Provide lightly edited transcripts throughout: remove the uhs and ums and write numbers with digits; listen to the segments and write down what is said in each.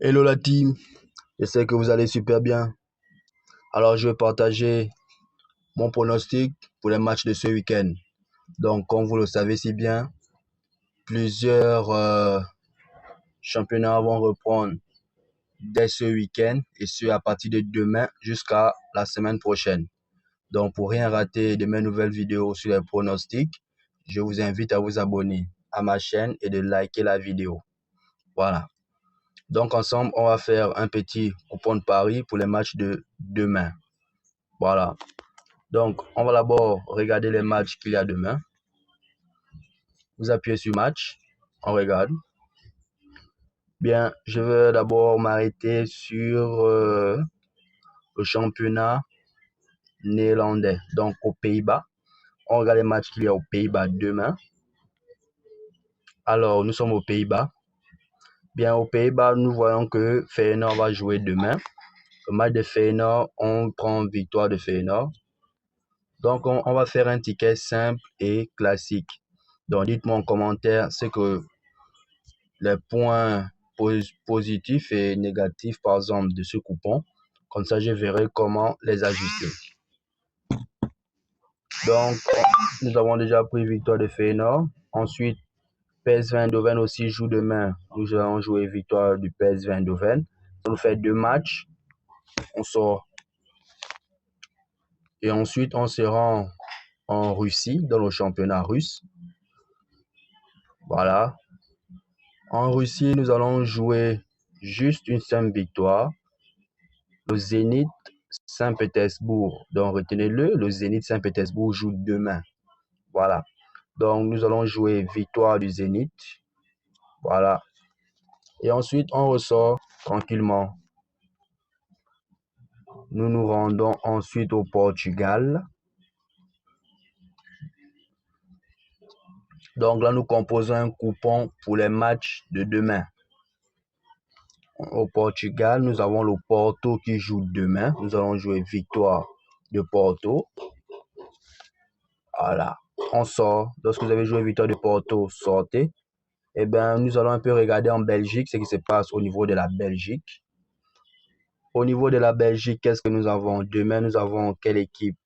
Hello la team, je sais que vous allez super bien. Alors je vais partager mon pronostic pour les matchs de ce week-end. Donc comme vous le savez si bien, plusieurs championnats vont reprendre dès ce week-end et ce à partir de demain jusqu'à la semaine prochaine. Donc pour rien rater de mes nouvelles vidéos sur les pronostics, je vous invite à vous abonner à ma chaîne et de liker la vidéo. Voilà. Donc ensemble, on va faire un petit coupon de pari pour les matchs de demain. Voilà. Donc, on va d'abord regarder les matchs qu'il y a demain. Vous appuyez sur match, on regarde. Bien, je vais d'abord m'arrêter sur le championnat néerlandais, donc aux Pays-Bas. On regarde les matchs qu'il y a aux Pays-Bas demain. Alors, nous sommes aux Pays-Bas. Bien, aux Pays-Bas, nous voyons que Feyenoord va jouer demain. Le match de Feyenoord, on prend victoire de Feyenoord. Donc, on va faire un ticket simple et classique. Donc, dites-moi en commentaire ce que les points positifs et négatifs, par exemple, de ce coupon. Comme ça, je verrai comment les ajuster. Donc, nous avons déjà pris victoire de Feyenoord. Ensuite, PSV Eindhoven aussi joue demain. Nous allons jouer victoire du PSV Eindhoven. Ça nous fait 2 matchs. On sort. Et ensuite, on se rend en Russie, dans le championnat russe. Voilà. En Russie, nous allons jouer juste une simple victoire. Le Zénith Saint-Pétersbourg. Donc, retenez-le, le Zénith Saint-Pétersbourg joue demain. Voilà. Donc, nous allons jouer victoire du Zénith. Voilà. Et ensuite, on ressort tranquillement. Nous nous rendons ensuite au Portugal. Donc là, nous composons un coupon pour les matchs de demain. Au Portugal, nous avons le Porto qui joue demain. Nous allons jouer victoire de Porto. Voilà. On sort. Lorsque vous avez joué victoire de Porto, sortez. Eh bien, nous allons un peu regarder en Belgique ce qui se passe au niveau de la Belgique. Au niveau de la Belgique, qu'est-ce que nous avons? Demain, nous avons quelle équipe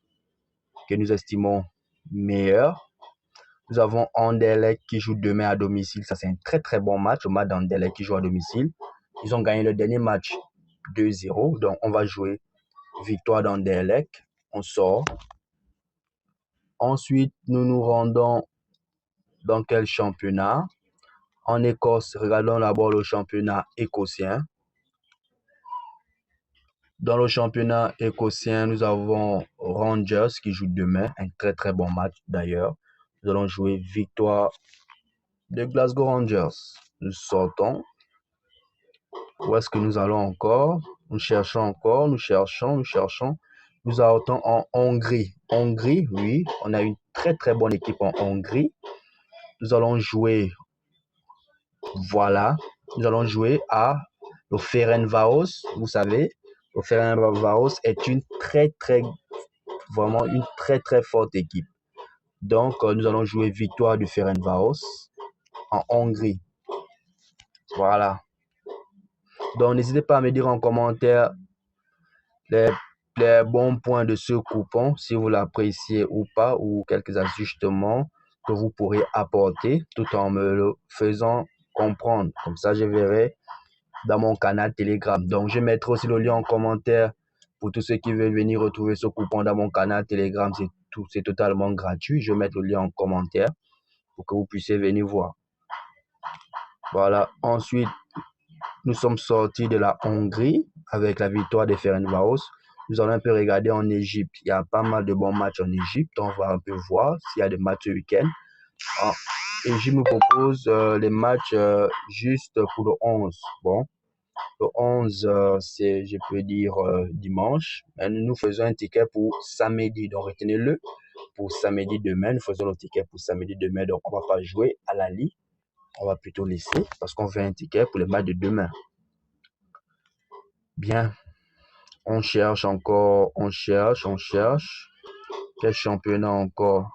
que nous estimons meilleure? Nous avons Anderlecht qui joue demain à domicile. Ça, c'est un très, très bon match. Le match d'Anderlecht qui joue à domicile. Ils ont gagné le dernier match 2-0. Donc, on va jouer victoire d'Anderlecht. On sort. Ensuite, nous nous rendons dans quel championnat? En Écosse, regardons d'abord le championnat écossien. Dans le championnat écossien, nous avons Rangers qui joue demain, un très très bon match d'ailleurs. Nous allons jouer victoire de Glasgow Rangers. Nous sortons. Où est-ce que nous allons encore? Nous cherchons encore, nous cherchons. Nous sortons en Hongrie. Hongrie, oui, on a une très très bonne équipe en Hongrie. Nous allons jouer, voilà, nous allons jouer à le Ferencváros, vous savez. Le Ferencváros est une vraiment une très très forte équipe. Donc, nous allons jouer victoire du Ferencváros en Hongrie. Voilà. Donc, n'hésitez pas à me dire en commentaire les bons points de ce coupon, si vous l'appréciez ou pas, ou quelques ajustements que vous pourrez apporter tout en me le faisant comprendre. Comme ça, je verrai dans mon canal Telegram. Donc, je mettrai aussi le lien en commentaire pour tous ceux qui veulent venir retrouver ce coupon dans mon canal Telegram. C'est totalement gratuit. Je vais mettre le lien en commentaire pour que vous puissiez venir voir. Voilà. Ensuite, nous sommes sortis de la Hongrie avec la victoire des Ferencváros. Nous allons un peu regarder en Égypte. Il y a pas mal de bons matchs en Égypte. On va un peu voir s'il y a des matchs ce week-end. Égypte nous propose les matchs juste pour le 11. Bon, le 11, c'est, je peux dire, dimanche. Mais nous faisons un ticket pour samedi. Donc, retenez-le. Pour samedi demain, nous faisons le ticket pour samedi demain. Donc, on ne va pas jouer à la Ligue. On va plutôt laisser parce qu'on fait un ticket pour le match de demain. Bien. On cherche encore, on cherche. Quel championnat encore?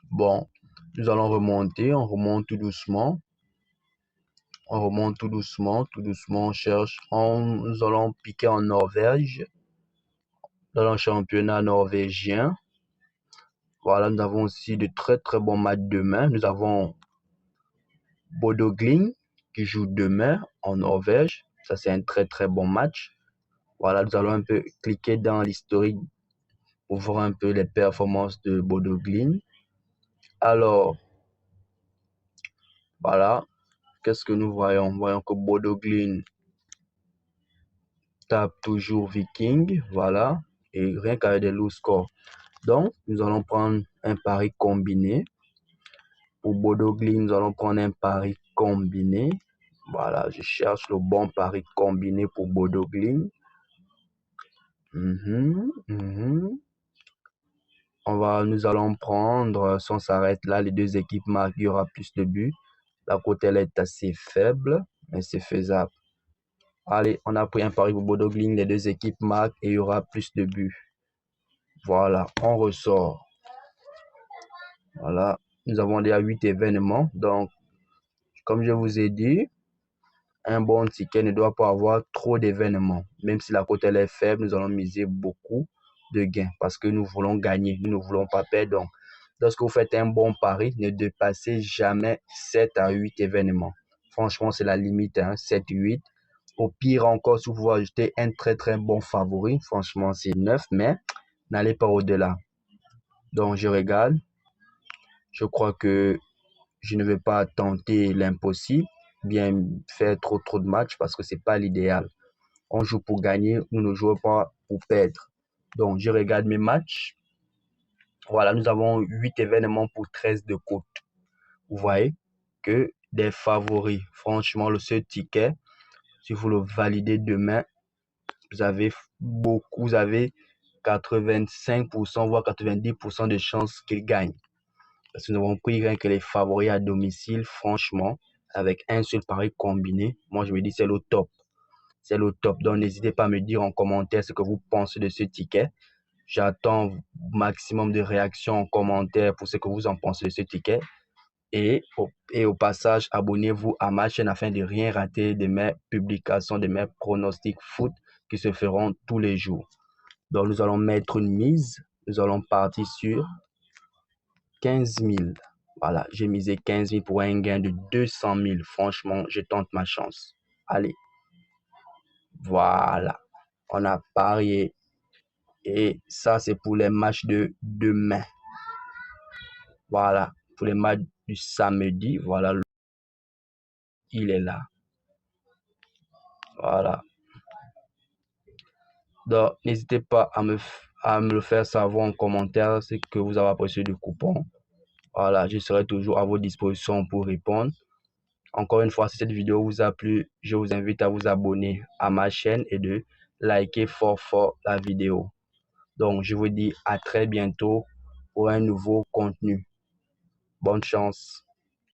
Bon, nous allons remonter, on remonte tout doucement. On remonte tout doucement, on cherche. Nous allons piquer en Norvège, dans le championnat norvégien. Voilà, nous avons aussi de très très bons matchs demain. Nous avons Bodo Glimt qui joue demain en Norvège. Ça, c'est un très très bon match. Voilà, nous allons un peu cliquer dans l'historique pour voir un peu les performances de Bodo Glimt. Alors, voilà, qu'est-ce que nous voyons? Nous voyons que Bodo Glimt tape toujours Viking, voilà, et rien qu'avec des low scores. Donc, nous allons prendre un pari combiné. Pour Bodo Glimt, nous allons prendre un pari combiné. Voilà, je cherche le bon pari combiné pour Bodo Glimt. Nous allons prendre, si on s'arrête là, les deux équipes marquent, il y aura plus de buts. La cote, elle est assez faible, mais c'est faisable. Allez, on a pris un pari pour Bodo Glimt, les deux équipes marquent et il y aura plus de buts. Voilà, on ressort. Voilà, nous avons déjà 8 événements. Donc, comme je vous ai dit, un bon ticket ne doit pas avoir trop d'événements. Même si la cote elle est faible, nous allons miser beaucoup de gains parce que nous voulons gagner, nous ne voulons pas perdre. Donc, lorsque vous faites un bon pari, ne dépassez jamais 7 à 8 événements. Franchement, c'est la limite, 7-8. Au pire encore, si vous voulez ajouter un très très bon favori, franchement, c'est 9, mais n'allez pas au-delà. Donc, je regarde. Je crois que je ne vais pas tenter l'impossible, bien faire trop de matchs parce que c'est pas l'idéal. On joue pour gagner, nous ne jouons pas pour perdre. Donc, je regarde mes matchs. Voilà, nous avons 8 événements pour 13 de cote. Vous voyez que des favoris. Franchement, le seul ticket, si vous le validez demain, vous avez 85%, voire 90% de chances qu'il gagne. Parce que nous avons pris rien que les favoris à domicile, franchement, avec un seul pari combiné. Moi, je me dis, c'est le top. C'est le top. Donc, n'hésitez pas à me dire en commentaire ce que vous pensez de ce ticket. J'attends maximum de réactions en commentaire pour ce que vous en pensez de ce ticket. Et au passage, abonnez-vous à ma chaîne afin de rien rater de mes publications, de mes pronostics foot qui se feront tous les jours. Donc, nous allons mettre une mise. Nous allons partir sur 15 000. Voilà, j'ai misé 15 000 pour un gain de 200 000. Franchement, je tente ma chance. Allez, voilà. On a parié. Et ça, c'est pour les matchs de demain. Voilà, pour les matchs du samedi. Voilà, il est là. Voilà. Donc, n'hésitez pas à me le faire savoir en commentaire ce que vous avez apprécié du coupon. Voilà, je serai toujours à votre disposition pour répondre. Encore une fois, si cette vidéo vous a plu, je vous invite à vous abonner à ma chaîne et de liker fort la vidéo. Donc, je vous dis à très bientôt pour un nouveau contenu. Bonne chance.